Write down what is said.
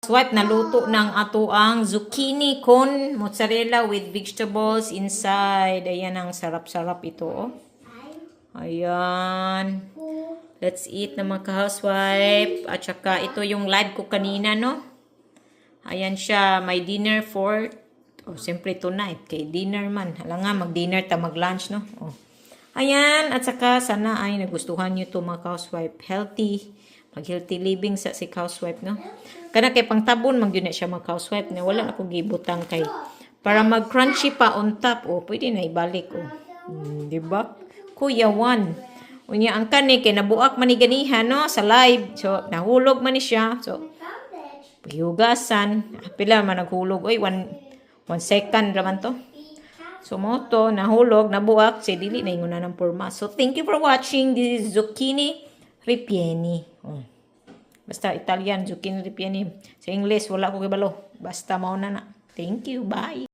Swipe na luto ng ato ang zucchini con mozzarella with vegetables inside. Ayan ang sarap-sarap ito. Oh. Ayan. Let's eat na mga ka-housewife. At saka ito yung live ko kanina, no? Ayan siya. My dinner for, siyempre tonight. Kay dinner man. Hala nga, mag-dinner ta, mag-lunch, no? Oh. Ayan. At saka sana ay nagustuhan nyo to mga ka-housewife. Healthy. Mag-healthy living sa si housewife, no? Kana kay pangtabon, mag-yun na siya mag-housewife. Na wala na ko gibutang kay. Para mag-crunchy pa on top, pwede na ibalik, diba? Kuya Juan. Unya ang kani kay nabuak man ni ganiha no sa live. So nahulog man ni siya. So hiugasan. Pila man naghulog. Oy, 1 second raman to. So mo to nahulog, nabuak, si dili na inguna ng porma. So thank you for watching this zucchini ripieni. Basta Italian zucchini ripieni. Sa English wala ko kibalo. Basta mao na. Thank you. Bye.